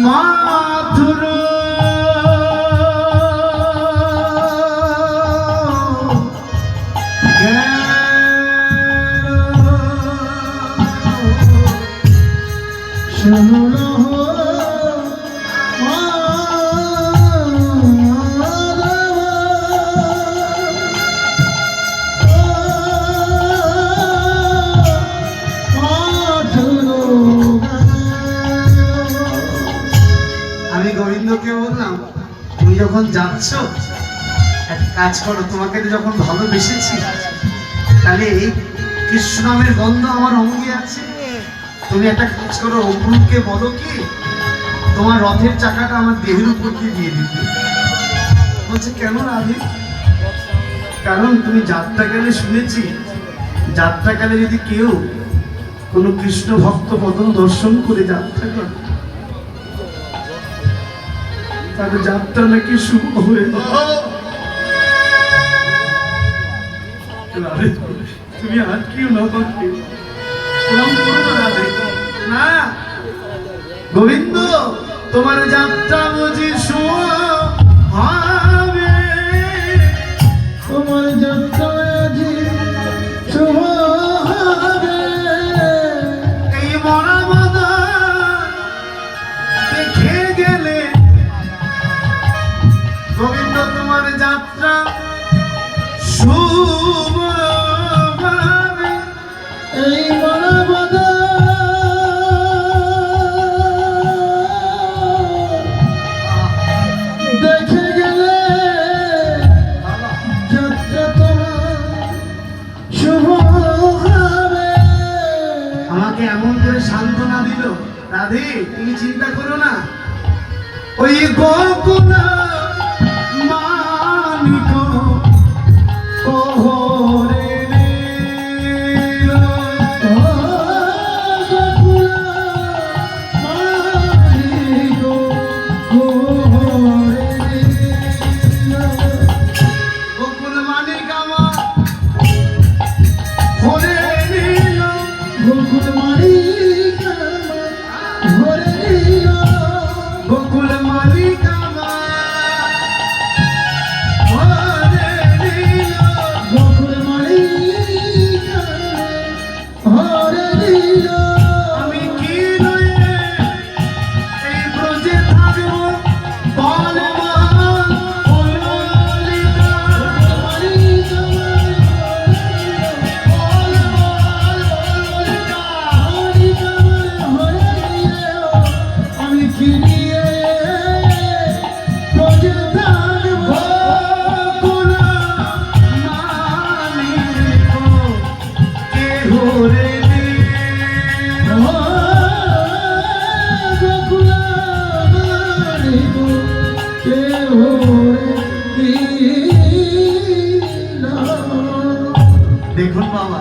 মাথুর আমি গোবিন্দকে বললাম, তুমি যখন যাচ্ছ একটা কাজ করো, তোমাকে যখন ভালোবেসেছি তাহলে এই কৃষ্ণ নামের গন্ধ আমার অঙ্গে আছে, তুমি একটা কাজ করো, অপরূপকে বলো কি তোমার রথের চাকাটা আমার দেহের উপর দিয়ে দিতে। বলছে কেন রাধে? কারণ তুমি যাত্রাকালে শুনেছি, যাত্রাকালে যদি কেউ কোনো কৃষ্ণ ভক্ত পদম দর্শন করে যাত্রা করে তাহলে যাত্রা নাকি শুভ হয়ে যায়। তুমি আটকিও না পারবে না গোবিন্দ, তোমার যাত্রা বুঝি শুভ হবে, তোমার যাত্রা বুঝি শুভ হবে। এই মরা বাঁধা দেখে গেলে গোবিন্দ তোমার যাত্রা শুভ হবে। এই মরা বাঁধা দেখে গেলে যাত্রা তোমার শুভ হবে। আমাকে এমন করে সান্ত্বনা দিল, রাধে তুমি চিন্তা করো না, ওই গোকুল মানিক কোহরে নীল, গোকুল মানিক কোহরে নীল, গোকুল মানিক আমার হরে নীল, গোকুল মানিক হরে নীল, গোকুল মালিক হরে নীল, গোকুল মালিক হরে নীল। আমি কি নইলে এই ব্রজে থাকব, বল বল ললিতা, মালিক বল বল ললিতা, মালিক হরে নীল। আমি কি নিয়ে ব্রজে থাকব, কোন মালিক কে হরে নীল, গোকুল মালিক কে হরে নীল। দেখুন বাবা,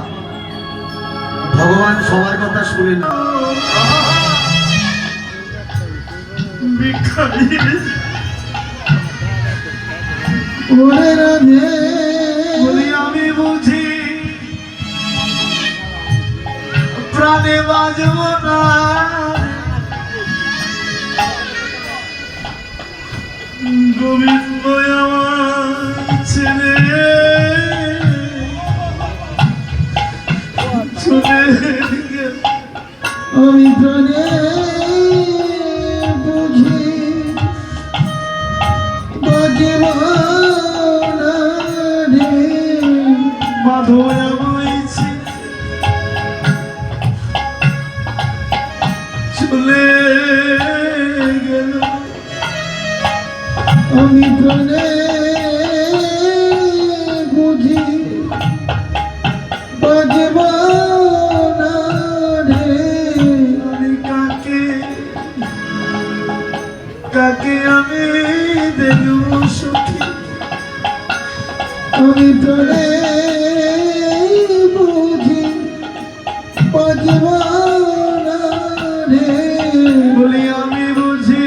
ভগবান সবার কথা শুনে না, ওরে রাধে বলি আমি বুঝি প্রাণে বাজব না, গোবিন্দ আমার ছেলে চলে গেল। আমি প্রাণে বুঝি বাজব না রে, মাধব আমাইছে চলে গেল। আমি প্রাণে বুঝি বাজব না রে, আমি কাকে কাকে আমি দেখব সখী, আমি প্রাণে বুঝি বাজব না রে, বলি আমি বুঝি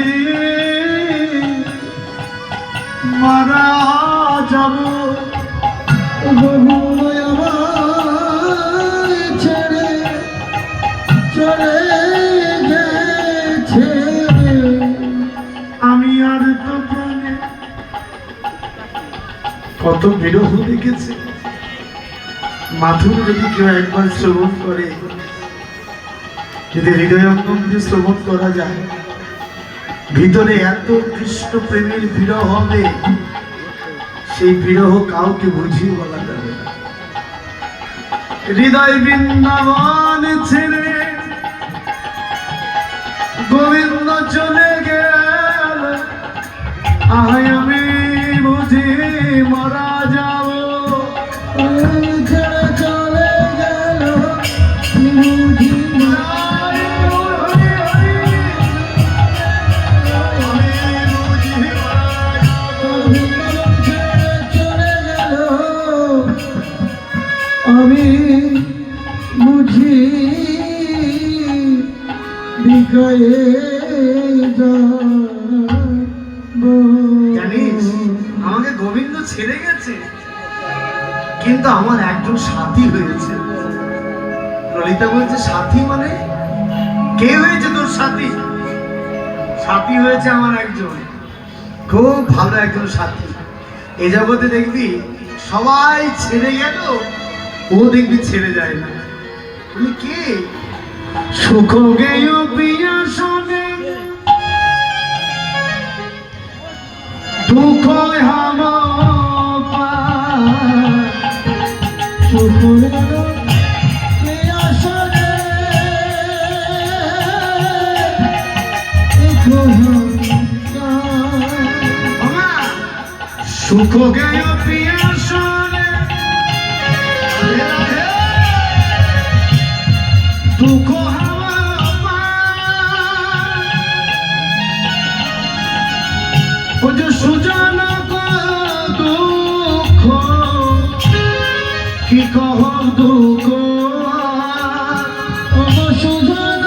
মারা কত বিরহ দেখেছে। মাথুর যদি কেউ একবার শ্রবণ করে, যদি হৃদয়ঙ্গম দিয়ে শ্রবণ করা যায়, ভিতরে এত কৃষ্ণ প্রেমের বিরহ হবে, সেই বিরহ কাউকে বুঝিয়ে বলা যাবে না। হৃদয় বৃন্দাবন ছেড়ে গোবিন্দ চলে গেল, আয় আমি বুঝি মারা যাব। চলে গেল আমি বুঝি বিকায়ে জানিস, আমাকে গোবিন্দ ছেড়ে গেছে, কিন্তু আমার একজন সাথী হয়েছে। ললিতা বলছে, সাথী মানে কে হয়েছে তোর সাথী? সাথী হয়েছে আমার একজন, খুব ভালো একজন সাথী। এ জগতে দেখবি সবাই ছেড়ে গেল, ও দেখবি ছেড়ে যায় না। তুমি কে? সুখ গেয় প্রিয়া শোনে দুঃখ হাম সুখ প্রিয়া শোনে সুখ গেয় প্রিয়া শোনে দুঃখ সুজন দুঃখ কি কহ দুঃখ সুজন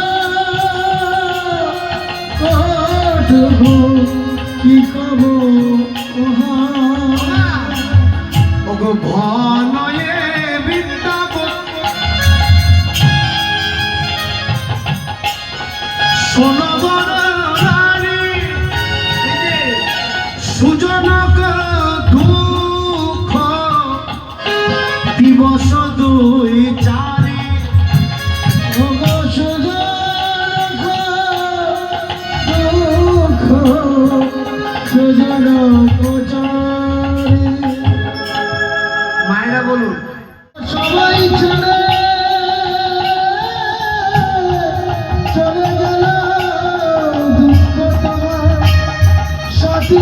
কি কব ভনয়ে বৃন্দাবন সোনবর সুজনক দুঃখ দিবস দুই চারি দুঃখ সুজনক চারি। মায়েরা বলুন, সবাই ছেড়ে চলে গেল, দুঃখ তোমার সাথী।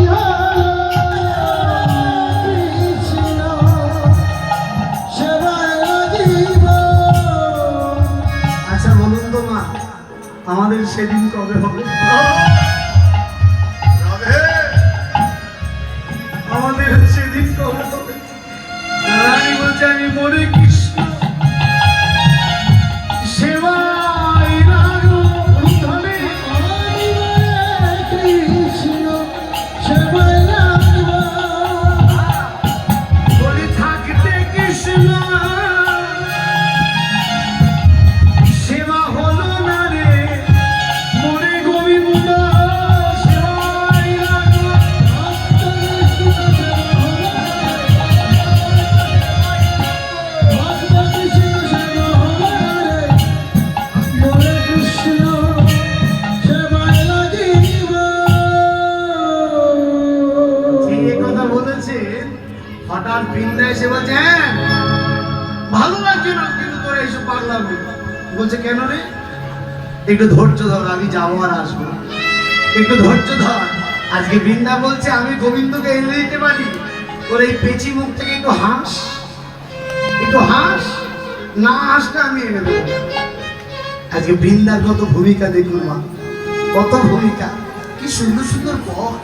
আচ্ছা বলুন তো মা, আমাদের সেদিন কবে হবে? আমাদের সেদিন কবে হবে? রানী বলছে, আমি মরে কৃষ্ণ সেবাই ধরে কৃষ্ণ সেবাই বলি থাকতে কৃষ্ণ সেবা হলো না রে, মরে গোবিন্দ সেবাই হঠাৎ বৃন্দা এসে বলছে, হ্যাঁ ভালো লাগছে না কিন্তু তোরা এইসব পাগলামি। বলছে, কেন রে? একটু ধৈর্য ধর, আমি যাবো আর আসবো, একটু ধৈর্য ধর। আজকে বৃন্দা বলছে, আমি গোবিন্দকে এনে দিতে পারি, তোর এই পেঁচি মুখ থেকে একটু হাস, একটু হাস, না হাসটা আমি এনে দেবো। আজকে বৃন্দার কত ভূমিকা দেখুন মা, কত ভূমিকা, কি সুন্দর সুন্দর পথ।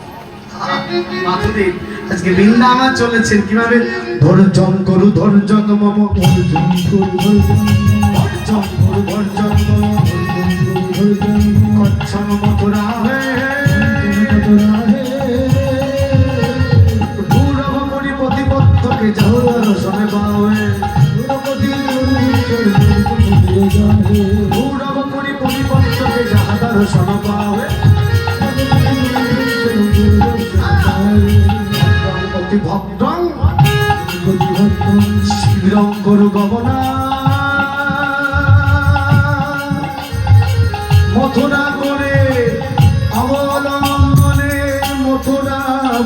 মাধুরী আজকে বৃন্দা আমার চলেছেন কিভাবে? ধৈর্যং করু ধৈর্যং মম, ধৈর্যং করু ধৈর্যং করু ধৈর্যং মম, কচ্ছম মথুরা হে গৌরব পরিপতি পথকে যাও রসনে পাওয়ে, গৌরব পরিপতি পথকে যাহাদা রসন পাওয়ে, ভক্তং মথুরা করে অবলম্বনে মথুরা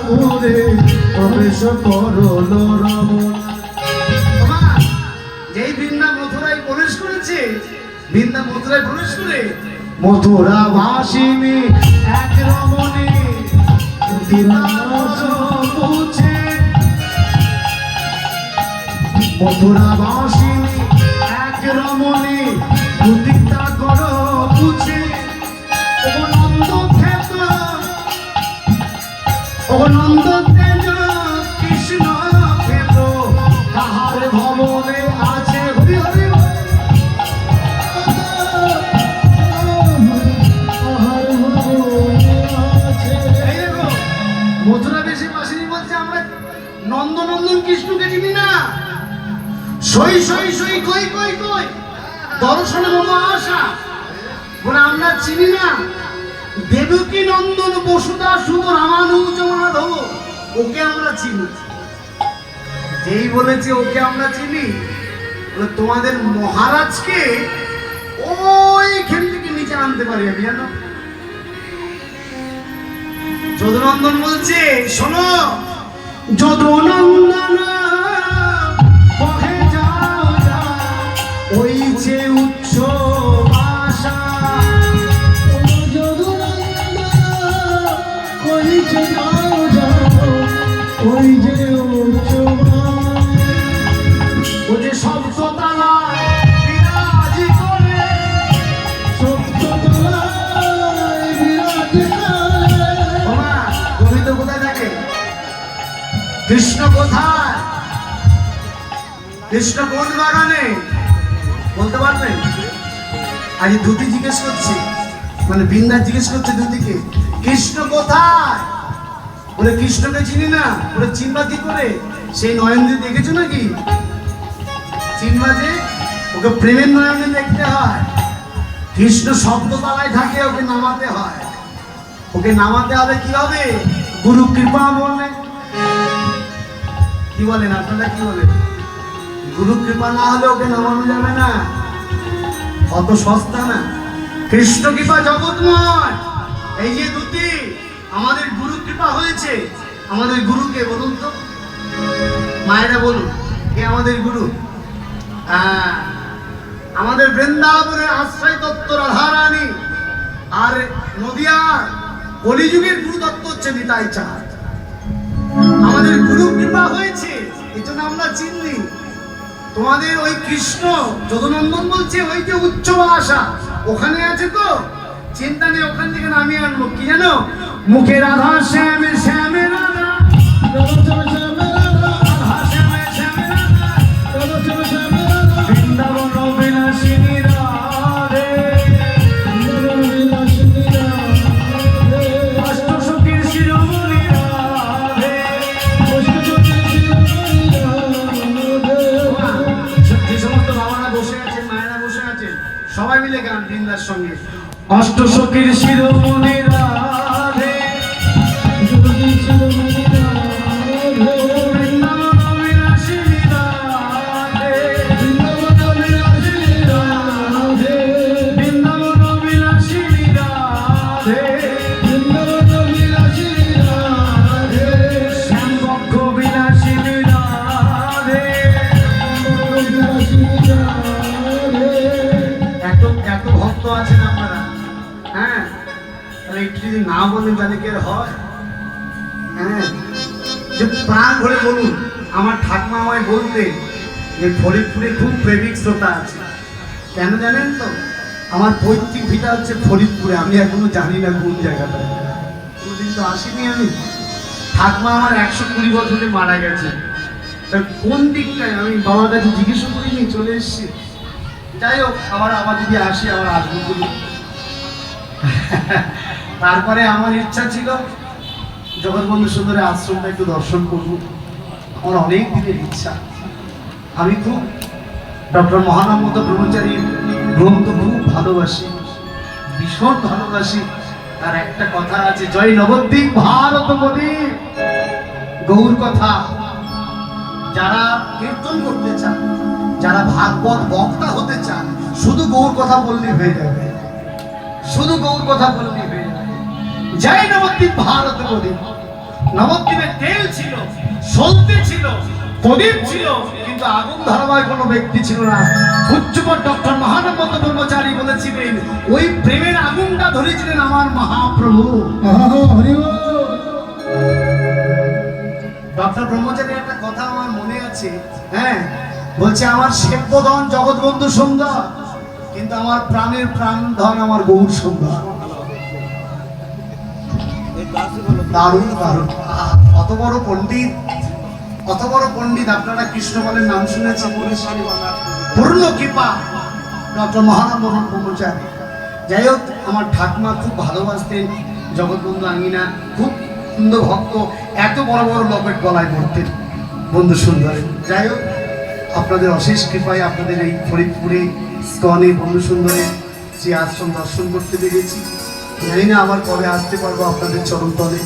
করে প্রবেশ করল রমণ। যেই বৃন্দা মথুরায় প্রবেশ করেছে, বৃন্দা মথুরায় প্রবেশ করে মথুরা বাসিনী এক রমণী পৌঁছে, মথুরা বাসিনী এক রমণী প্রতিজ্ঞা করো পুছে। ও নন্দ খেত, ও নন্দ তেজ কৃষ্ণ খেত, তাহার ভবনে আছে হরি হরি। মথুরা বেশি বাসিনী বলছে আমরা নন্দনন্দন কৃষ্ণকে চিনি না, সই সই সই কই কই কই দর্শনে মম আশা বলে আমরা চিনি না। দেবকী নন্দন বসুদা সুত রামানুজ মাধব ওকে আমরা চিনি। যেই বলেছে ওকে আমরা চিনি, বলে তোমাদের মহারাজকে ওইখান থেকে নিচে আনতে পারি আমি, জানো। যদুনন্দন বলছে শোনো, যদুনন্দন ওই যে উচ্চ ভাষা, ওই যে ওই যে উচ্চ, ও যে সপ্ততলায় বিরাজ করে, সপ্ততলায় বিরাজ করে। গোবিন্দ কোথায় থাকে? কৃষ্ণ কোথায়? কৃষ্ণ কোন বাগানে বলতে পারবেন? আজ দুটি জিজ্ঞেস করছে, মানে বৃন্দা জিজ্ঞেস করছে দুটিকে, কৃষ্ণ কোথায়? বলে কৃষ্ণকে চিনি না। বলে চিনবা কি করে? সেই নয়ন দিয়ে দেখেছো নাকি? চিনবা যে ওকে প্রেমের নয়নে দেখতে হয়। কৃষ্ণ শব্দতলায় থাকে, ওকে নামাতে হয়। ওকে নামাতে হবে কি হবে? গুরু কৃপা বললে। কি বলেন আপনারা, কি বলেন? গুরু কৃপা না হলে ওকে নামানো যাবে না, অত সস্তা না। কৃষ্ণ কৃপা জগৎময়। এই যে দুটি আমাদের গুরু কৃপা হয়েছে, আমাদের গুরুকে বলুন তো, মায়েরা বলুন কে আমাদের গুরু? আমাদের বৃন্দাবনের আশ্রয় তত্ত্ব রাধারানী, আর নদিয়ার কলিযুগের গুরু তত্ত্ব হচ্ছে নিতাই চাঁদ। আমাদের গুরু কৃপা হয়েছে, এই জন্য আমরা চিনি। তোমাদের ওই কৃষ্ণ যদুনন্দন বলছে ওই যে উচ্চ ভাষা ওখানে আছে, তো চিন্তা নেই, ওখান থেকে নামিয়ে আনবো। কি জানো? মুখে রাধা শ্যামে শ্যামে রাধা, বৃন্দাবন বিলাসিনী রাধে, অষ্টসখীর শিরোমণি রাধে। যে সমস্ত বাবারা বসে আছেন, মায়েরা বসে আছেন, সবাই মিলে গান বৃন্দার সঙ্গে। অষ্টসখীর শিরোমণি রাধে, আছেন আপনারা, হ্যাঁ, একটু যদি না বলেন তাহলে কি আর হয়? হ্যাঁ, যে প্রাণ ভরে বলুন। আমার ঠাকুমা আমায় বলতে যে ফরিদপুরে খুব প্রেমিক শ্রোতা আছে। কেন জানেন তো? আমার পৈতৃক ভিটা হচ্ছে ফরিদপুরে, আমি এখনো জানি না কোন জায়গাটা, কোনদিন তো আসিনি আমি। ঠাকুমা আমার 120 বছরে মারা গেছে, কোন দিকটায় আমি বাবার কাছে জিজ্ঞেস করিনি, চলে এসেছি। যাই হোক, আবার যদি আসি আবার আসবো বলি। তারপরে আমার ইচ্ছা ছিল জগৎবন্ধু সুন্দরের আশ্রমটা একটু দর্শন করবো, আমার অনেক দিনের ইচ্ছা। আমি খুব ডক্টর মহানন্দ ব্রহ্মচারীর গ্রন্থ খুব ভালোবাসি, ভীষণ ভালোবাসি। তার একটা কথা আছে, জয় নবদ্বীপ ভারত প্রদীপ, গৌর কথা। যারা কীর্তন করতে চান, যারা ভাগবত বক্তা হতে চান, শুধু গৌর কথা বললে হয়ে যাবে। শুধু গৌর কথা বললে হয়ে যায়। যাই নবদ্বীপ ভারত প্রদীপ, নবদ্বীপে তেল ছিল, সলতে ছিল, প্রদীপ ছিল, কিন্তু আগুন ধরাবার কোনো ব্যক্তি ছিল না। উচ্চপর ডক্টর মহানন্দ ব্রহ্মচারী বলেছিলেন, ওই প্রেমের আগুনটা ধরেছিলেন আমার মহাপ্রভু। ডক্টর ব্রহ্মচারীর একটা কথা আমার মনে আছে, হ্যাঁ, বলছে আমার সেব্যধন জগৎবন্ধু সুন্দর, কিন্তু আমার প্রাণের প্রাণ ধন আমার গৌর সুন্দর। দারুণ দারুণ, অত বড় পণ্ডিত, অত বড় পণ্ডিত। আপনারা কৃষ্ণপালের নাম শুনেছেন, পূর্ণ কৃপা ডক্টর মহানন্দ ব্রহ্মচারী। যাই হোক, আমার ঠাকুমা খুব ভালোবাসতেন জগৎবন্ধু আঙ্গিনা, খুব সুন্দর ভক্ত, এত বড় বড় লকেট গলায় পড়তেন বন্ধু সুন্দরে। যাই হোক, আপনাদের অশেষ কৃপায় আপনাদের এই ফরিদপুরে স্কনে বন্ধু সুন্দরে যে আশ্রম দর্শন করতে পেরেছি। জানি না আবার কবে আসতে পারবো আপনাদের চরণ তলে।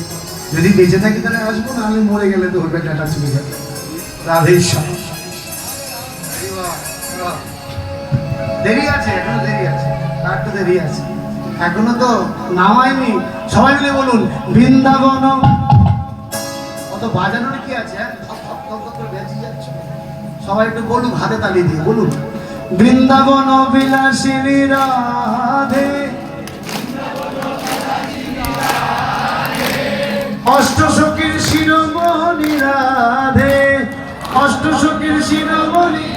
যদি বেঁচে থাকি তাহলে আসবো, নাহলে মরে গেলে তো ওর ডাটা চলে যাবে। রাধেশ্বর, দেরি আছে, এখনো দেরি আছে, একটু দেরি আছে, এখনো তো নামায়নি। সবাই মিলে বলুন বৃন্দাবন। অত বাজানোর কি আছে? সবাই একটু বলুন, হাতে তালি দিয়ে বলুন বৃন্দাবন বিলাসিনী রাধে, অষ্টসখীর শিরোমণি রাধে, অষ্টসখীর শিরোমণি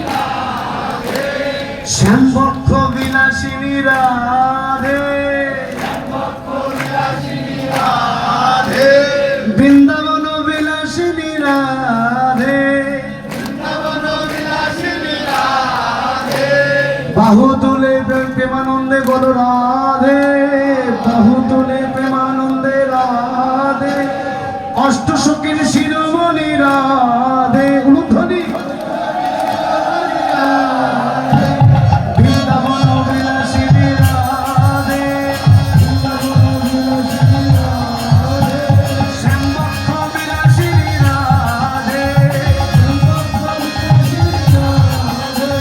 শ্যামবক্ষ বিলাসিনী রাধে, বৃন্দাবন বিলাসিনী রাধে, বাহু তুলে প্রেমানন্দে বলো রাধে, বাহু তুলে প্রেমানন্দে রাধে, অষ্টসখীর শিরোমণি রাধে, উলুধ্বনি বৃন্দাবন বিলাসিনী রাধে, শ্যামবক্ষ বিলাসিনী রাধে।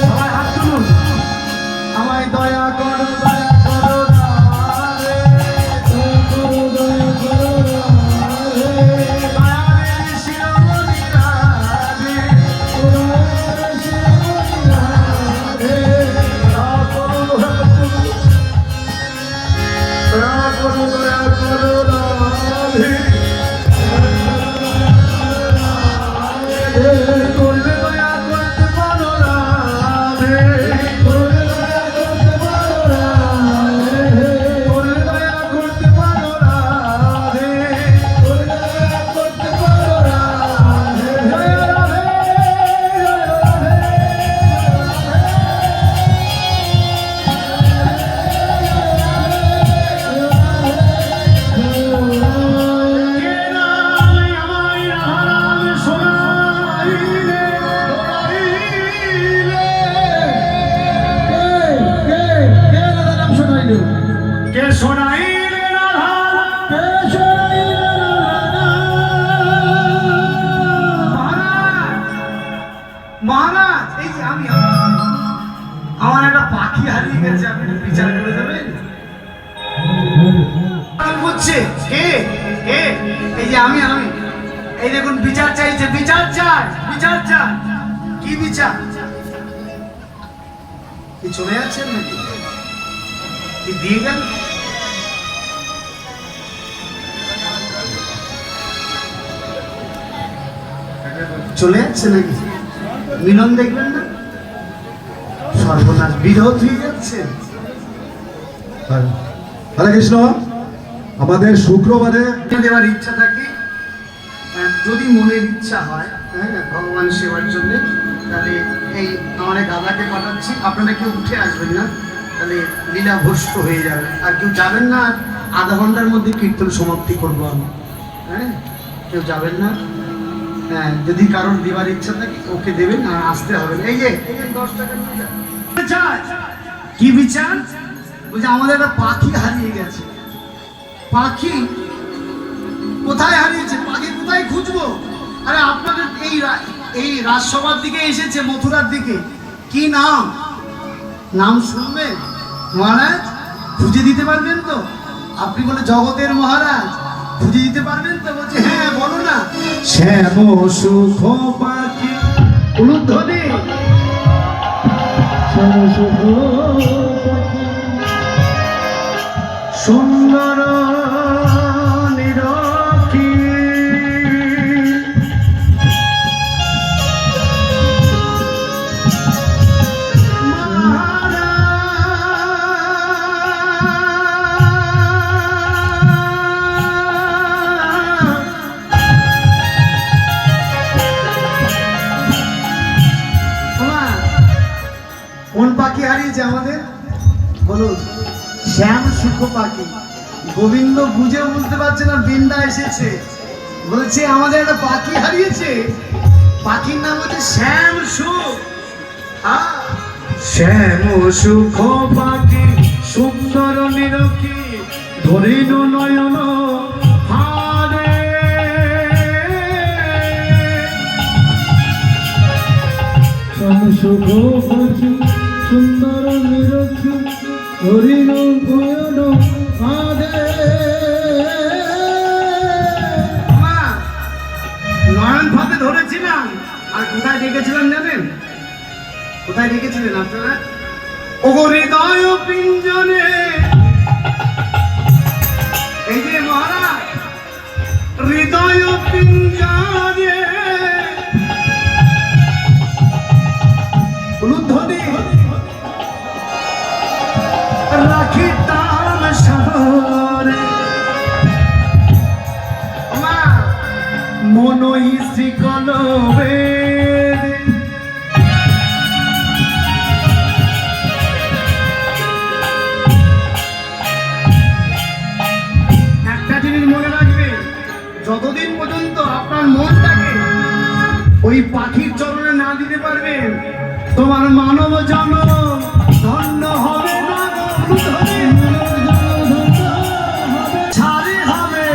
সবাই হাত তুলুন, আমায় দয়া করো, দয়া করো রাধে, দয়া করো রাধে, দয়ালের শিরোমণি রাধে, দয়ালের শিরোমণি রাধে, দয়া করো, দয়া করো, দয়া করো রাধে, করলে দয়া করতে পারো রাধে, করলে দয়া করতে পারো রাধে, করলে দয়া করতে পারো রাধে, করলে দয়া করতে পারো রাধে, জয় রাধে, জয় রাধে, কে নাম আমায় রাধারাম শোনাইলে, কে রাধারাম শোনাইলে, কে শোনাইলে রাধা, কে শোনাইলে রাধা। মহারাজ, মহারাজ, এই যে আমি, আমার একটা পাখি হারিয়ে গেছে, আপনি একটু বিচার করে দেবেন? বুঝছে কে কে? এই যে আমি, এই দেখুন বিচার চাইছে, বিচার চাই, বিচার চাই। কি বিচার? কি চলে যাচ্ছেন নাকি? কি দিয়ে গেল? চলে যাচ্ছে নাকি? মিলন দেখবেন না? সর্বনাশ, বিরোধ হয়ে যাচ্ছে। হরে কৃষ্ণ। আমাদের শুক্রবারে দেওয়ার ইচ্ছা থাকে, যদি মনের ইচ্ছা হয়, হ্যাঁ, ভগবান সেবার জন্য, তাহলে এই আমার দাদাকে পাঠাচ্ছি, আপনারা কেউ উঠে আসবেন না, তাহলে লীলা ভস্ম হয়ে যাবে। আর কেউ যাবেন না, আধা ঘন্টার মধ্যে কীর্তন সমাপ্তি করবো আমি, হ্যাঁ, কেউ যাবেন না। হ্যাঁ, যদি কারোর দেওয়ার ইচ্ছা থাকে ওকে দেবেন, আর আসতে হবে না। এই যে 10 টাকা বিচার। কি বিচার? বলছে আমাদের একটা পাখি হারিয়ে গেছে। পাখি কোথায় হারিয়েছে? পাখি কোথায় খুঁজবো? আরে আপনাদের এই রাজসভার দিকে এসেছে, মথুরার দিকে। কি নাম? নাম শুনবেন মহারাজ? খুঁজে দিতে পারবেন তো? আপনি বলে জগতের মহারাজ, খুঁজে দিতে পারবেন তো? বলছে হ্যাঁ বলো না। শ্যাম সুখ পাখি উলুধ্বনি, শ্যাম সুখ পাখি সুন্দর নিরখি, কোন পাখি হারিয়েছে আমাদের বলুন? শ্যাম সুখ পাখি। গোবিন্দ বুঝে বুঝতে পারছে না বৃন্দা এসেছে, বলছে আমাদের একটা পাখি হারিয়েছে, পাখির নাম হচ্ছে শ্যাম সুখ। শ্যাম সুখ পাখি সুন্দর নিরখি ধরিল নয়ন হারে, শ্যাম সুখ পাখি সুন্দর নিরখি হরিণ ভয়ন আদে। নয়ন ভাবে ধরেছিলাম, আর কোথায় রেখেছিলাম জানেন? কোথায় রেখেছিলেন আপনারা? ও হৃদয় পিঞ্জনে। এই যে মহারাজ, হৃদয় পিঞ্জনে উলুধ্বনি রাখিতাম সাদরে, মনই শিকল বেদে। একটা জিনিস মনে রাখবে, যতদিন পর্যন্ত আপনার মনটাকে ওই পাখির চরণে না দিতে পারবেন, তোমার মানব জন্ম ধন্য হবে না। ছাড়ে হবে,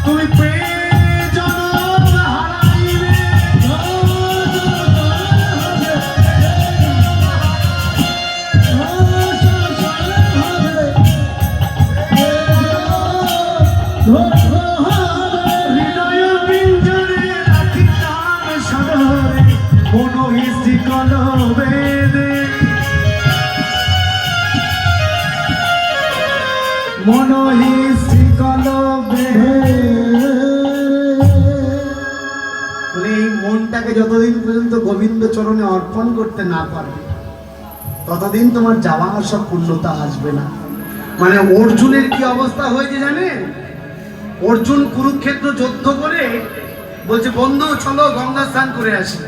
তুমি পেয়ে জনম হারাইবে। হৃদয় পিঞ্জরে রাখিতাম সাদরে, মনই শিকল বেদে। মনই শিকল বেদে। এই মনটাকে যতদিন পর্যন্ত গোবিন্দ চরণে অর্পণ করতে না পারবে, ততদিন তোমার যাওয়া আসা পূর্ণতা আসবে না। মানে অর্জুনের কি অবস্থা হয়েছে জানেন? অর্জুন কুরুক্ষেত্র যুদ্ধ করে বলছে বন্ধু চলো গঙ্গা স্নান করে আসি।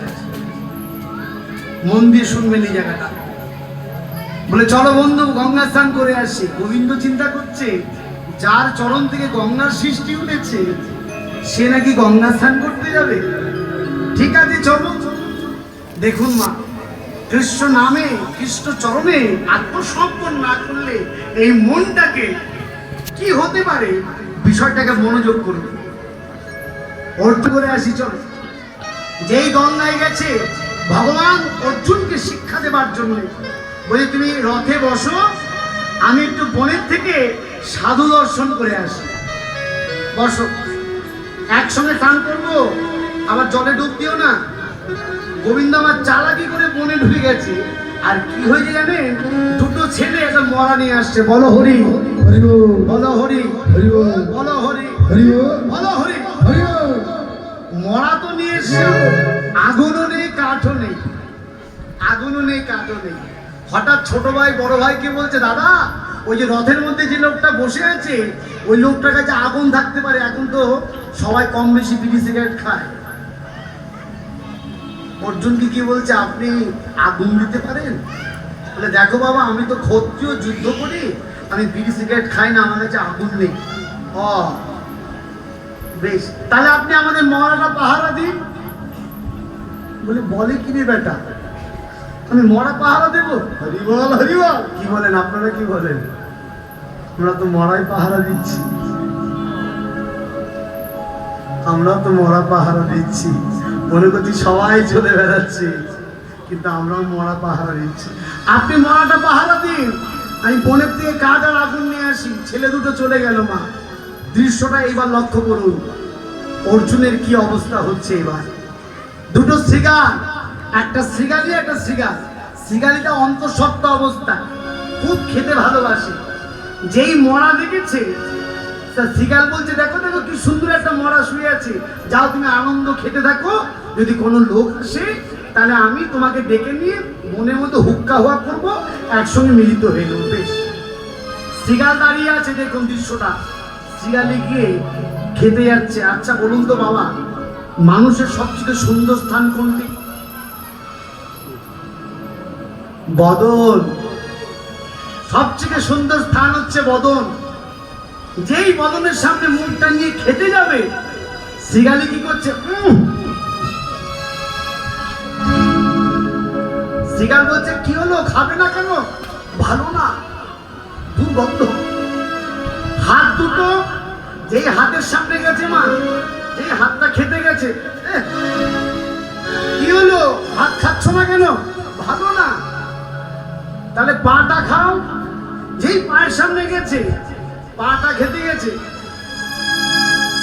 মন দিয়ে শুনবেন এই জায়গাটা, বলে চলো বন্ধু গঙ্গা স্নান করে আসি। গোবিন্দ চিন্তা করছে যার চরণ থেকে গঙ্গার সৃষ্টি উঠেছে সে নাকি গঙ্গা স্নান করতে যাবে। ঠিক আছে চলো। দেখুন মা, কৃষ্ণ নামে কৃষ্ণ চরণে আত্মসমর্পণ না করলে এই মনটাকে কি হতে পারে, বিষয়টাকে মনোযোগ করবে। অর্থ করে আসি চলো। যেই গঙ্গায় গেছে ভগবান অর্জুনকে শিক্ষা দেবার জন্য বলে তুমি রথে বসো, আমি একটু বনের থেকে সাধু দর্শন করে আসি। বসো, একসঙ্গে স্নান করবো, আবার জলে ডুব দিও না। গোবিন্দ আমার চালাকি করে বনে ঢুকে গেছে, আর কি হয়েছে জানেন? দুটো ছেলে একটা মরা নিয়ে আসছে। বলো হরি হরি বলো হরি হরি বলো হরি হরি বলো হরি হরি। মরা তো নিয়ে এসছে, আগুনও নেই কাঠও নেই, আগুনও নেই কাঠও নেই। হঠাৎ ছোট ভাই বড় ভাইকে বলছে দাদা ওই যে রথের মধ্যে যে লোকটা বসে আছে ওই লোকটার কাছে আগুন থাকতে পারে, এখন তো সবাই কম বেশি বিড়ি সিগারেট খায়। অর্জুনকে কি বলছে আপনি আগুন দিতে পারেন? বলে দেখো বাবা আমি তো ক্ষত্রিয়, যুদ্ধ করি, আমি বিড়ি সিগারেট খাই না, আমার কাছে আগুন নেই। বেশ, তাহলে আপনি আমাদের মরাটা পাহারা দিন। বলে বলে কি রে বেটা, আমি মরা পাহারা দেবো? হরিবল হরিবল। কি বলেন আপনারা, কি বলেন? আমরা তো মরাই পাহারা দিচ্ছি, আমরা তো মরা পাহারা দিচ্ছি। মনে করছি সবাই চলে বেড়াচ্ছে, কিন্তু আমরাও মরা পাহারা দিচ্ছি। আপনি মরাটা পাহারা দিন, আমি বনের থেকে কাঠ আর আগুন নিয়ে আসি, ছেলে দুটো চলে গেল মা। দৃশ্যটা এবার লক্ষ্য করুন, অর্জুনের কি অবস্থা হচ্ছে এবার। দুটো শৃগাল, একটা শৃগালী একটা শৃগাল। শৃগালীটা অন্তঃসত্ত্ব অবস্থা, খুব খেতে ভালোবাসে। যেই মরা দেখেছে, শৃগাল বলছে দেখো দেখো কি সুন্দর একটা মরা শুয়ে আছে, যাও তুমি আনন্দ খেতে থাকো, যদি কোনো লোক আসে তাহলে আমি তোমাকে ডেকে নিয়ে মনের মতো হুক্কা হুয়া করবো, একসঙ্গে মিলিত হয়ে নেবো। বেশ, শৃগাল দাঁড়িয়ে আছে, দেখুন দৃশ্যটা। শৃগালে গিয়ে খেতে যাচ্ছে। আচ্ছা বলুন তো বাবা, মানুষের সবচেয়ে সুন্দর স্থান কোনটি? বদন। সবচেয়ে সুন্দর স্থান হচ্ছে বদন। যেই বদনের সামনে মুখটা নিয়ে খেতে যাবে, শৃগালী কি করছে? শৃগাল বলছে কি হলো, খাবে না কেন? ভালো না, দুর্গন্ধ। হাত দুটো যেই হাতের সামনে গেছে মা, যেই হাতটা খেতে গেছে, কি হলো, হাত খাচ্ছ না কেন? ভালো না। তাহলে পাটা খাও। যেই পায়ের সামনে গেছে, পাটা খেতে গেছে,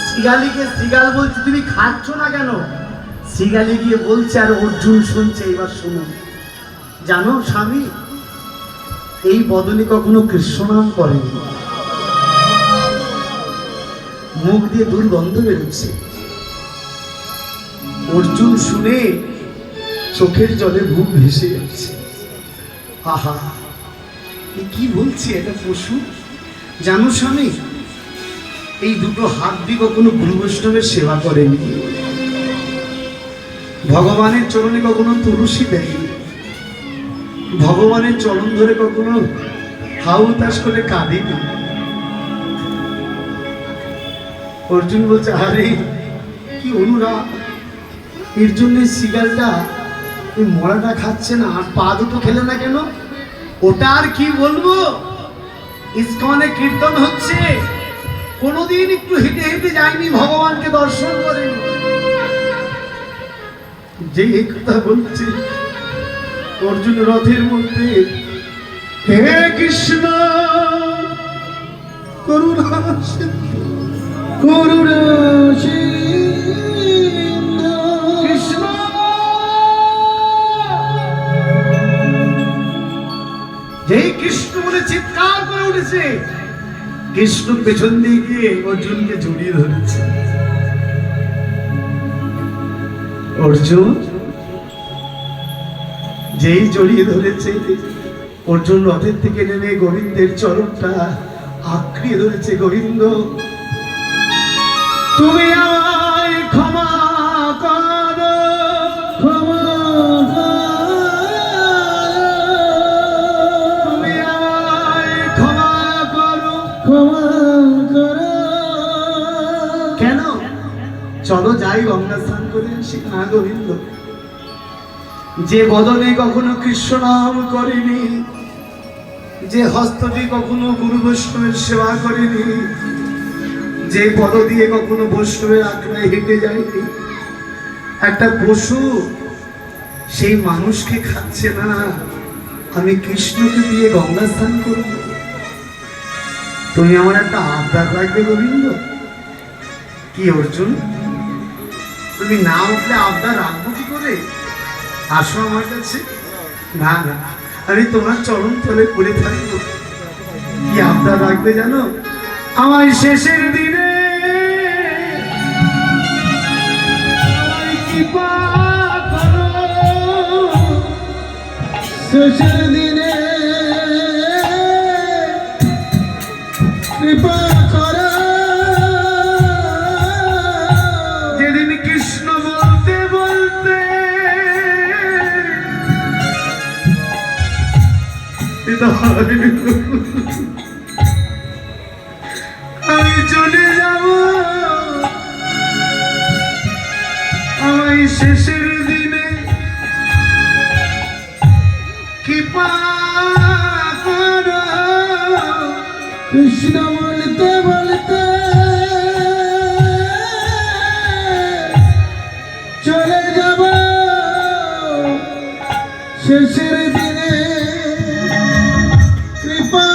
শৃগালীকে শৃগাল বলছে তুমি খাচ্ছ না কেন? শৃগালী গিয়ে বলছে, আর অর্জুন শুনছে। এবার শুনুন, জানো স্বামী, এই বদনে কখনো কৃষ্ণ নাম করেনি, মুখ দিয়ে দুর্গন্ধ বেরোচ্ছে। অর্জুন শুনে চোখের জলে বুক ভেসে যাচ্ছে। আহা, কি বলছে এটা পশু। জানো স্বামী, এই দুটো হাত দিয়ে কখনো গুরু বৈষ্ণবের সেবা করেনি, ভগবানের চরণে কখনো তুলসী দেয়নি, ভগবানের চরণ ধরে কখনো হাউ তাস করে কাঁদেনি। অর্জুন বলছে আরে কি অনুরাগ, এর জন্য শৃগালটা এই মরাটা খাচ্ছে না, আর পা দুটো খেলে না কেন? ওটা আর কি বলবো, ইস্কনে কীর্তন হচ্ছে, কোনোদিন একটু হেঁটে হেঁটে যায়নি, ভগবানকে দর্শন করেনি। যে এই কথা বলছে, অর্জুন রথের মধ্যে হে কৃষ্ণ করুণা সিন্ধু, করুণা সিন্ধু কৃষ্ণ। যেই কৃষ্ণ বলে চিৎকার করে উঠেছে, কৃষ্ণ পেছন দিয়ে গিয়ে অর্জুনকে জড়িয়ে ধরেছে। অর্জুন যেই জড়িয়ে ধরেছে, অর্জুন রথের থেকে নেমে গোবিন্দের চরণটা আঁকড়িয়ে ধরেছে। গোবিন্দ, তুমি আমায় ক্ষমা করো, ক্ষমা তুমি আমায় ক্ষমা করো। ক্ষমা করো। কেন? চলো যাই গঙ্গা স্নান করে আসি। না গোবিন্দ, যে বদনে কখনো কৃষ্ণ নাম করেনি, যে হস্তটি কখনো গুরু বৈষ্ণবের সেবা করেনি, যে পদ দিয়ে কখনো বৈষ্ণবের আঁকড়ায় হেঁটে যায়নি, একটা পশু সেই মানুষকে খাচ্ছে না, আমি কৃষ্ণকে দিয়ে গঙ্গা স্নান করব। তুমি আমার একটা আবদার রাখবে গোবিন্দ। কি অর্জুন, তুমি না উঠলে আবদার রাখবো কি করে? আসো আমার কাছে। না না, আমি তোমার চরণ তলে পড়ে থাকবো। কি আবদার রাখবে জানো? আমার শেষের দিনে আমায় কৃপা করো, শেষের দিনে কৃপা করো। যেদিন কৃষ্ণ বলতে বলতে আমি চলে যাব, আমায় শেষের দিনে কৃপা করো। কৃষ্ণ বলতে বলতে চলে যাব, শেষের দিনে কৃপা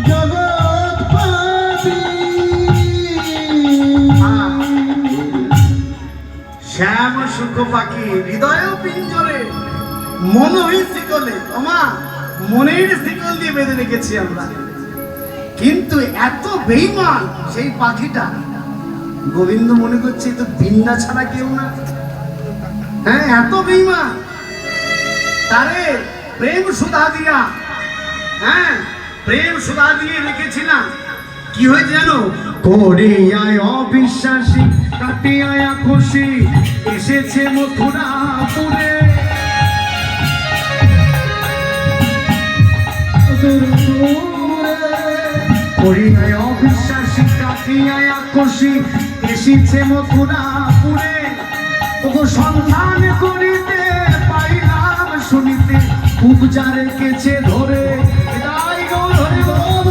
জগৎপতি শ্যাম সুখ পাখি হৃদয় পিঞ্জরে মনই শিকলে ওমা মনের শিকল দিয়ে বেঁধে রেখেছি আমরা, কিন্তু এত বেঈমান সেই পাখিটা গোবিন্দ মনে করছে তো বিন্দা ছাড়া কেউ না। হ্যাঁ, এত বেঈমান, তারে প্রেম সুধা দিয়া, হ্যাঁ প্রেম সুধা দিয়ে রেখেছিলাম। কি হয়েছে জানো? করিয়ায় অবিশ্বাসী কাটিয়ায় খুশি এসেছে মথুরাপুরে। করিয়ায় অবিশ্বাসী কাটিয়ায় খুশি এসেছে মথুরাপুরে। ওগো সন্ধান করিতে পাইলাম শুনিতে পূজা রেখেছে ধরে। এটাই গৌর হরি বল।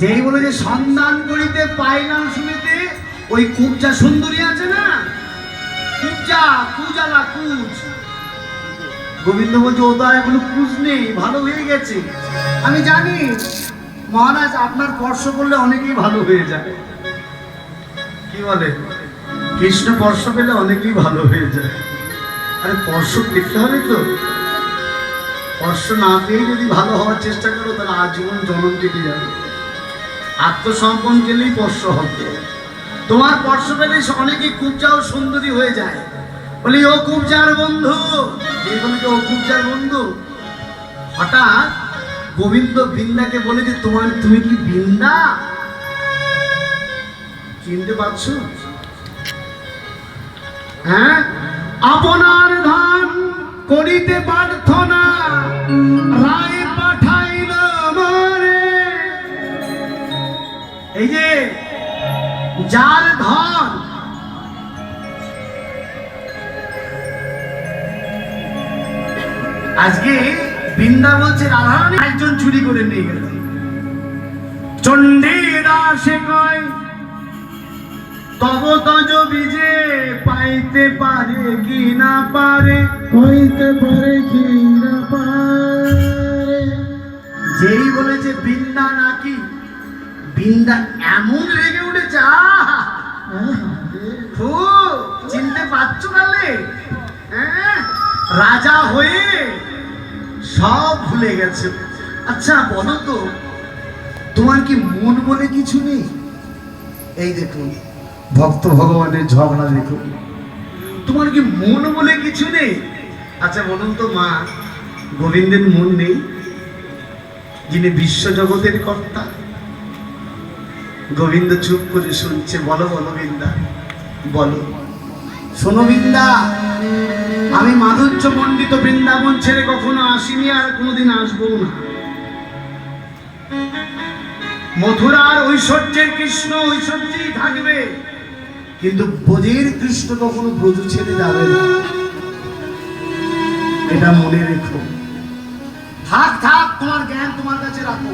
যেই বলে যে সন্ধান করিতে পাইলাম শুনিতে, ওই কুবজা সুন্দরী আছে না, কুবজা কুজালা কুজ, গোবিন্দ বলছে ও তো আর এখনো কুজ নেই, ভালো হয়ে গেছে। আমি জানি মহারাজ আপনার স্পর্শ করলে অনেকেই ভালো হয়ে যায়। কি বলে? কৃষ্ণ স্পর্শ পেলে অনেকেই ভালো হয়ে যায়। আরে স্পর্শ পেতে হবে তো, স্পর্শ না পেয়ে যদি ভালো হওয়ার চেষ্টা করো তাহলে আজীবন জনম কেটে যাবে। আত্মসমর্পণ গেলেই স্পর্শ হবে। তোমার স্পর্শ পেলে অনেকেই কুবজাও সুন্দরী হয়ে যায়। বলি ও কুবজার বন্ধু, যে বলে ও কুবজার বন্ধু। হঠাৎ গোবিন্দ বৃন্দাকে বলে যে তুমি কি বৃন্দা? চিনতে পারছো? হ্যাঁ, আপনার ধান করিতে পারত না, রায় পাঠাইল মরে। এই যে যার ধন, আজকে বৃন্দা বলছে রাধারানী একজন চুরি করে নিয়ে গেল। চণ্ডীরা সে কয় তব তজ বিজে পাইতে পারে কি না পারে, হইতে পারে কি না পারে। যেই বলেছে বৃন্দা নাকি, বৃন্দা এমন রেগে উঠেছে। চিনতে পারছো তাহলে? হ্যাঁ, রাজা হয়ে সব ভুলে গেছে। আচ্ছা বলো তো, তোমার কি মন বলে কিছু নেই? এই দেখুন ভক্ত ভগবানের ঝগড়া দেখুন, তোমার কি মন বলে কিছু নেই? আচ্ছা বলুন তো মা, গোবিন্দের মন নেই, যিনি বিশ্ব জগতের কর্তা? গোবিন্দ চুপ করে শুনছে। বলো বলো বৃন্দা, বলো। শোনো বৃন্দা, আমি মাধুর্য মণ্ডিত বৃন্দাবন ছেড়ে কখনো আসিনি, আর কোনোদিন আসবো না। মথুরার ঐশ্বর্যের কৃষ্ণ ঐশ্বর্যেই থাকবে, কিন্তু ব্রজের কৃষ্ণ কখনো ব্রজ ছেড়ে যাবে না, এটা মনে রেখো। থাক থাক, তোমার জ্ঞান তোমার কাছে রাখো।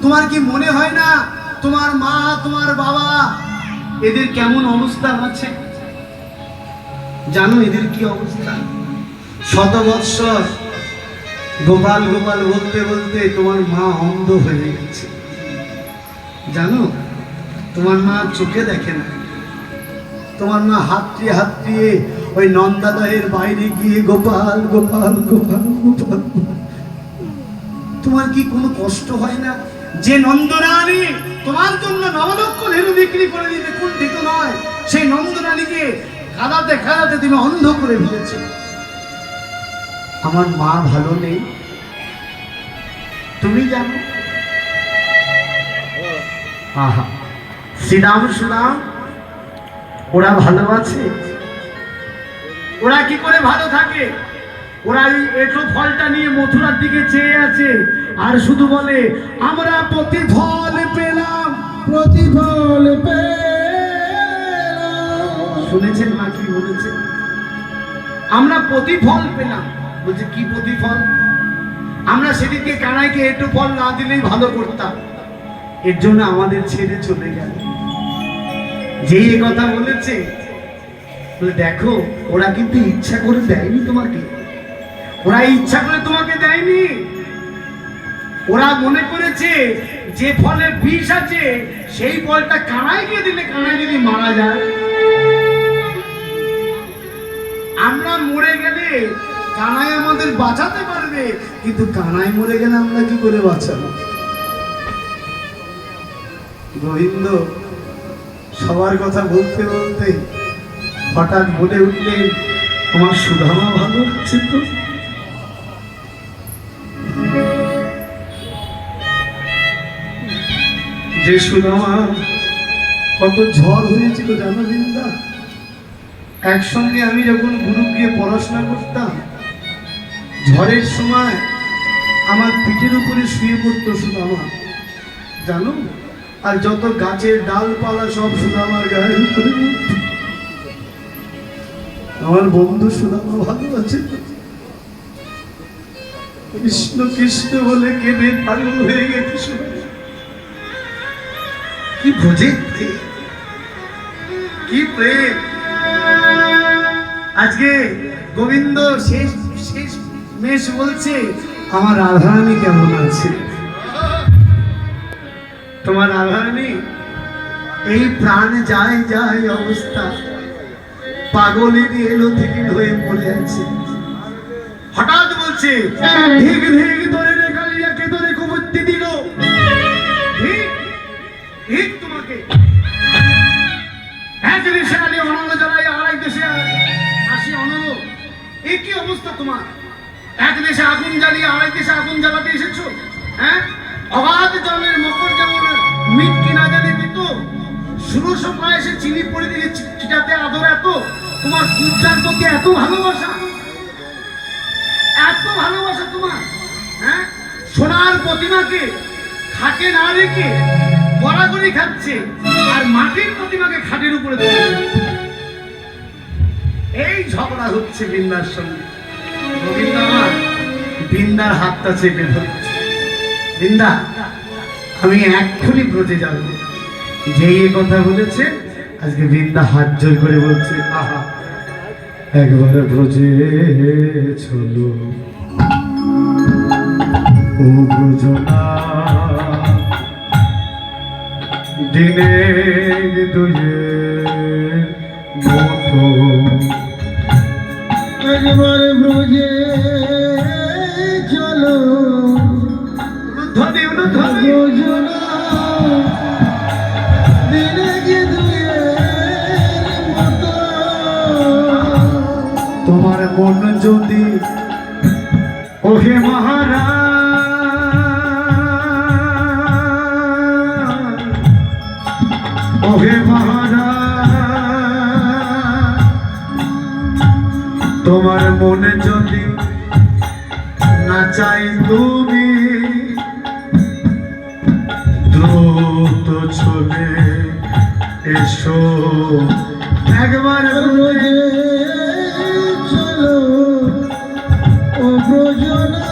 তোমার কি মনে হয় না তোমার মা তোমার বাবা এদের কেমন অবস্থা আছে? জানো এদের কি অবস্থা? শত বৎসর গোপাল গোপাল বলতে বলতে তোমার মা অন্ধ হয়ে গেছে। জানো তোমার মা চোখে দেখে না, তোমার মা হাতড়িয়ে হাতড়িয়ে ওই নন্দাদয়ের বাইরে গিয়ে গোপাল গোপাল গোপাল গোপাল। তোমার কি কোনো কষ্ট হয় না? যে নন্দরানী তোমার জন্য নবলক্ষ ধেনু বিক্রি করে দিতে কুণ্ঠিত নয়, সেই নন্দরানীকে কাঁদাতে কাঁদাতে তুমি অন্ধ করে ফেলেছ। আমার মা ভালো নেই, তুমি জানো? আহা, শ্রীরাম সুরাম ওরা ভালো আছে? ওরা কি করে ভালো থাকে? ওরা এটো ফলটা নিয়ে মথুরার দিকে চেয়ে আছে আর শুধু বলে আমরা প্রতিফল পেলাম, প্রতিফল পেলাম। শুনেছেন মা কি বলেছে? আমরা প্রতিফল পেলাম। বলছে কি প্রতিফল? আমরা সেদিকে কানাইকে একটু ফল না দিলেই ভালো করতাম, এর জন্য আমাদের ছেড়ে চলে গেল। যেই কথা বলেছে বলে দেখো ওরা কিন্তু ইচ্ছা করে দেয়নি তোমাকে, ওরা ইচ্ছা করে তোমাকে দেয়নি, ওরা মনে করেছে যে ফলে বিষ আছে সেই ফলটা কানাইকে দিলে কানাই যদি মারা যায়, আমরা মরে গেলে কানাই আমাদের বাঁচাতে পারবে, কিন্তু কানাই মরে গেলে আমরা কি করে বাঁচাবো? গোবিন্দ সবার কথা বলতে বলতে হঠাৎ বলে উঠলেন, আমার সুদামা ভালো হচ্ছে তো? যে সুদামা কত ঝড় হয়েছিল জানো বৃন্দা, একসঙ্গে আমি যখন গুরু গিয়ে পড়াশোনা করতাম, ঝড়ের সময় আমার পিঠের উপরে শুয়ে পড়তো সুদামা জানো, আর যত গাছের ডালপালা সব সুদামার গায়ের উপরে পড়তো। আমার বন্ধু সুদামা ভালো আছে তো? কৃষ্ণ কৃষ্ণ বলে কেঁদে পাগল হয়ে গেছে। কি বোঝে কি প্রেম! আজকে গোবিন্দ শেষ শেষ মেষ বলছে, আমার রাধারানী কেমন আছে? তোমার রাধারানী এই প্রাণ যায় যায় অবস্থা, পাগলের এলো থেকে হয়ে পড়ে আছে। হঠাৎ বলছে, ধিক ধিক ধরে রে কালিয়াকে ধরে কুবুদ্ধি দিল, ধিক ধিক তোমাকে। এক দেশে আলি অনল জ্বালাই, আরেক দেশে আসি অনল, এ কি অবস্থা তোমার? এক দেশে আগুন জ্বালিয়ে আরেক দেশে আগুন জ্বালাতে এসেছো? হ্যাঁ, অবাধ জলের মকর যেমন মিট কিনা জানে দিত, ষোড়শ পায়েসে চিনি পড়ে দিয়ে চিটাতে আদর এত, তোমার পূজার প্রতি এত ভালোবাসা, এত ভালোবাসা তোমার? হ্যাঁ, সোনার প্রতিমাকে খাটে না রেখে গড়াগড়ি খাচ্ছে, আর মাটির প্রতিমাকে খাটের উপরে তুলে। এই ঝগড়া হচ্ছে বৃন্দার সঙ্গে। গোবিন্দ আমার বৃন্দার হাতটা চেপে ধরছে, বৃন্দা আমি এক্ষুনি ব্রজে যাব। যেই এ কথা বলেছে, আজকে বৃন্দা হাত জোর করে বলছে, আহা একবার ব্রজে চলো ও ব্রজনা, দিনে দুয়ের মতো একবার ব্রজে চলো ধনে ধনে ব্রজনা, দিনে যে দুয়ের মতো। তোমার মন যদি ওহে মহারাজ, ওহে মহারাজ, তোমার মনে যদি না চাই তুমি দ্রুত চলে এসো একবার ব্রজে চলো ও ব্রজনা,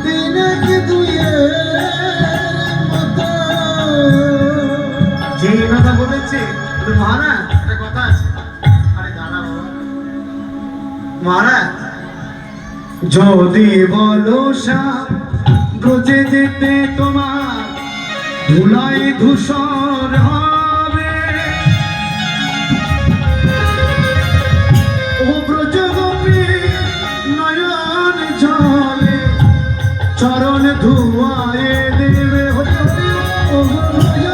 দিনে যে দুয়ের মতো। যে কথা বলেছে মহারাজ, একটা কথা আছে। আরে দাঁড়া বাবা। মহারাজ যদি বলো ব্রজে যেতে তোমার ধুলাই ধূসর হবে, ও ব্রজ গোপী নয়ন জলে চরণ ধুয়ায়ে দেবে। ও ব্রজপতি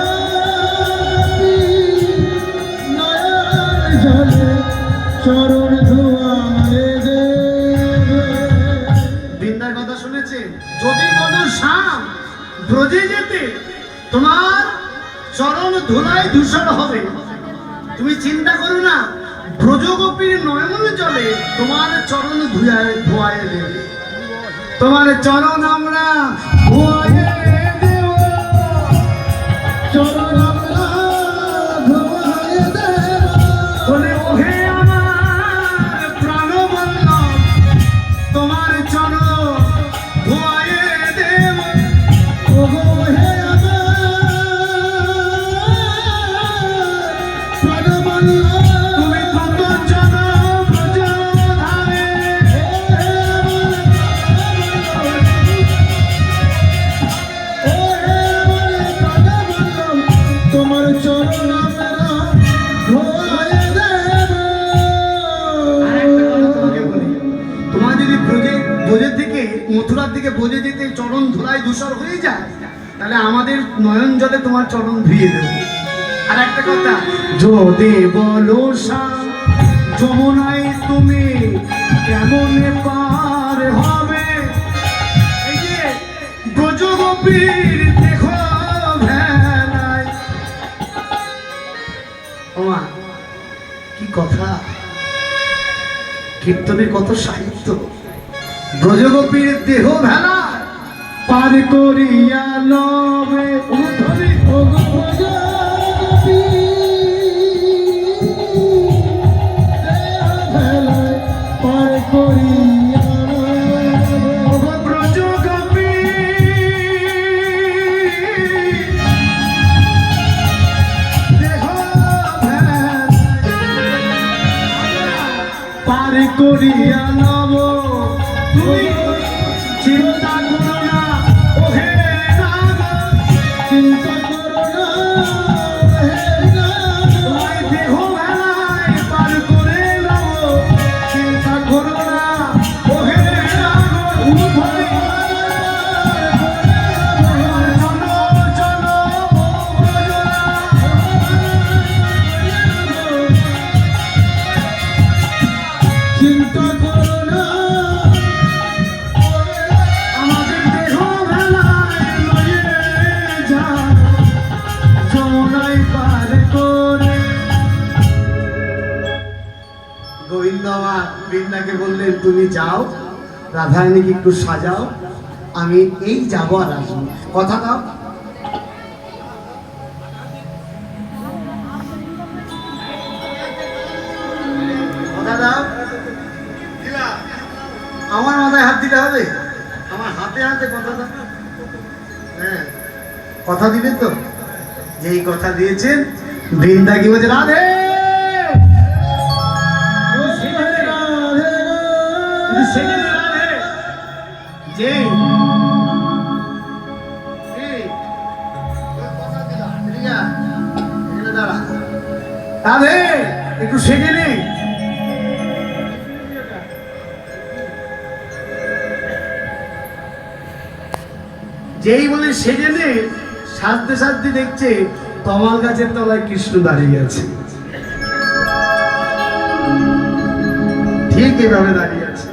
নয়ন জলে চরণ ধোয়ায়ে দেবে। বৃন্দার কথা শুনেছে? যদি বলো শ্যাম ব্রজে যেতে তোমার চরণ ধুলায় ধূসর হবে, তুমি চিন্তা করো না, ব্রজগোপীর নয়ন জলে তোমার চরণ ধোয়ায়ে দেবে। তোমার চরণ আমরা ধোয়ায়ে দেব, চরণ আমরা ধোয়ায়ে দেব। বলে ওহে আমার প্রাণবল্লভ, তোমার চরণ ধোয়ায়ে দেব। ও গো হে আমার প্রাণবল্লভ, তুমি ঈশ্বর হয়ে যায়, তাহলে আমাদের নয়ন জলে তোমার চরণ ধুয়ে দেবো। আর একটা কথা, যদি বলো যমুনায় তুমি কেমন পার হবে, এই যে ব্রজগোপীর দেখো ভেলায়। ওমা কি কথা, কীর্তনের কত সাহিত্য। ব্রজগোপীর দেহ ভেলা পার করিয়া লবে উদ্ধরি ওগো প্রজাপতি ভেলায় পার করিয়া ওগো ব্রজগোপী দেহ ভেলা পার করিয়া লব। তুমি চিন্তা করো না ওহে নাগ, চিন্তা করো না হে নাগ। তোমায় দেহ ভেলায় পার করে লব। চিন্তা করো না ওহে নাগ, উদ্ধরি চলো চলো চিন্তা করো না আমাদের দেহ ভেলায় লয়ে যা যমুনায় পার করে। গোবিন্দ আমার বৃন্দাকে বললেন, তুমি যাও, রাধারানীকে একটু সাজাও, আমি এই যাবো আর আসবো। কথা দাও। কথা দাও। আমার মাথায় হাত দিতে হবে, আমার হাতে হাতে কথা দাও। হ্যাঁ, কথা দিবেন তো? যেই কথা দিয়েছেন, বৃন্দা কি বলছে, রাধে যেই রাধে একটু সেজে নে। যেই বলে সেজে নে, সাজতে সাজতে দেখছে তমাল গাছের তলায় কৃষ্ণ দাঁড়িয়ে আছে। ঠিক এভাবে দাঁড়িয়ে আছে।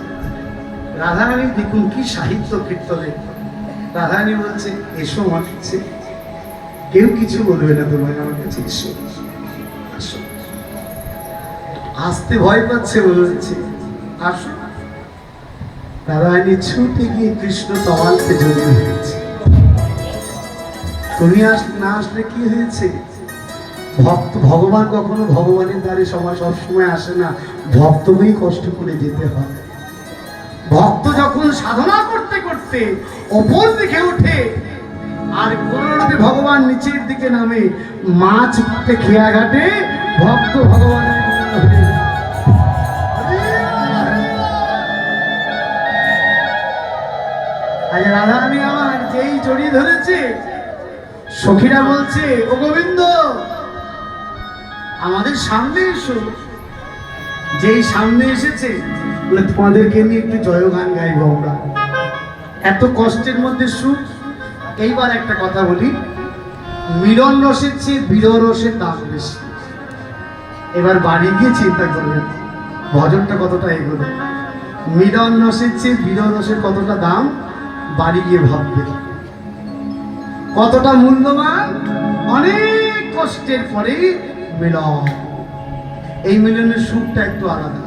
রাধারানী দেখুন কি সাহিত্য কীর্তনে। রাধারানী বলছে, এসো আমার কাছে, কেউ কিছু বলবে না তোমায়, আমার কাছে এসো, আসো। আসতে ভয় পাচ্ছে বলছে, আসো। রাধারানী ছুটে গিয়ে কৃষ্ণ তমালকে জড়িয়ে ধরেছে। তুমি না আসলে কি হয়েছে? ভক্ত ভগবান কখনো ভগবানের দ্বারে সবসময় আসে না, ভক্তকেই কষ্ট করে যেতে হয়। ভক্ত যখন সাধনা করতে করতে ওপর দিকে ওঠে, আর কোনরূপে ভগবান নিচের দিকে নামে, মাছ পাতে খেয়া ঘাটে ভক্ত ভগবানের আজ রাধারানী আমার যেই জড়িয়ে ধরেছে, সখীরা বলছে, ও গোবিন্দ আমাদের সামনে এসো। যেই সামনে এসেছে, বলে তোমাদেরকে নিয়ে একটু জয়গান গাইব আমরা, এত কষ্টের মধ্যে সুখ। এইবার একটা কথা বলি, মিলন রসের চেয়ে বিরহ রসের দাম বেশি। এবার বাড়ি গিয়ে চিন্তা করবেন ভজনটা কতটা এগোলো। মিলন রসের চেয়ে বিরহ রসের কতটা দাম, বাড়ি গিয়ে ভাববে কতটা মূল্যবান। অনেক কষ্টের পরে মিলন, এই মিলনের সুখটা একটু আলাদা।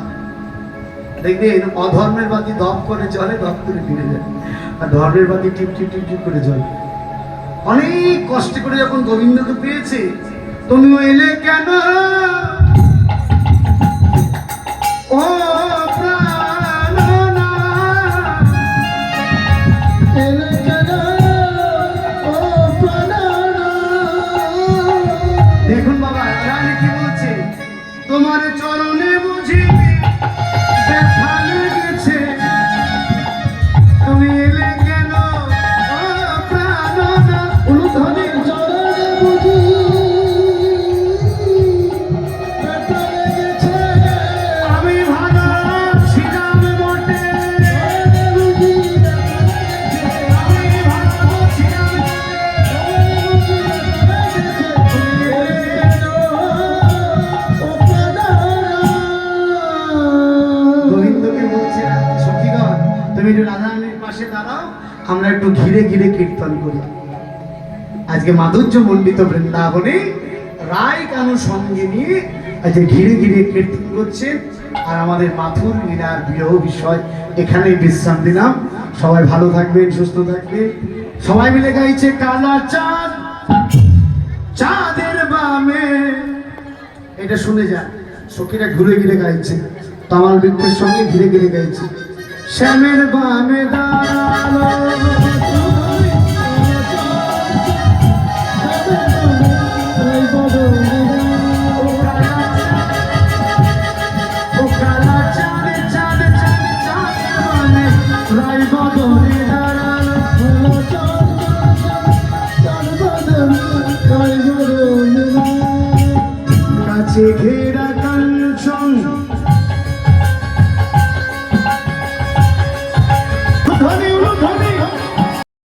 দেখবেন অধর্মের বাতি দপ করে জ্বলে, দপ করে ফিরে যায়, আর ধর্মের বাতি টিপ টিপ টিপ টিপ করে জ্বলে। অনেক কষ্ট করে যখন গোবিন্দকে পেয়েছে, তুমিও এলে কেন ও প্রাণনাথ, এলে কেন ও প্রাণনাথ। দেখুন বাবা রানী কি বলছে, তোমার চরণে বুঝি ব্যথা লেগেছে, তুমি এলে কেন ও প্রাণনাথ। উলুধ্বনির চরণে বুঝি ব্যথা লেগেছে, আমি ভালো ছিলাম বটে, বুঝি আমি ভালো ছিলাম তুমি একটু রাধারানীর পাশে দাঁড়াও, আমরা একটু ঘিরে ঘিরে কীর্তন করি। আজকে মাধুর্য মণ্ডিত বৃন্দাবনে রায় কানু সঙ্গে নিয়ে আজকে ঘিরে ঘিরে কীর্তন করছেন। আর আমাদের মাথুর লীলার বিরহ বিষয় এখানেই বিশ্রাম দিলাম। সবাই ভালো থাকবেন, সুস্থ থাকবেন। সবাই মিলে গাইছে কালা চাঁদ চাঁদের বামে, এটা শুনে যান। সখীরা ঘুরে ঘিরে গাইছে, তামাল বৃক্ষের সঙ্গে ঘিরে ঘিরে গাইছে। শ্যামের বামে দাঁড়ালো ও কালা চাঁদ চাঁদ চাঁদ চাঁদের বামে রায় বদনে দাঁড়ালো। কাছে ঘেরা কাঞ্চন ধনী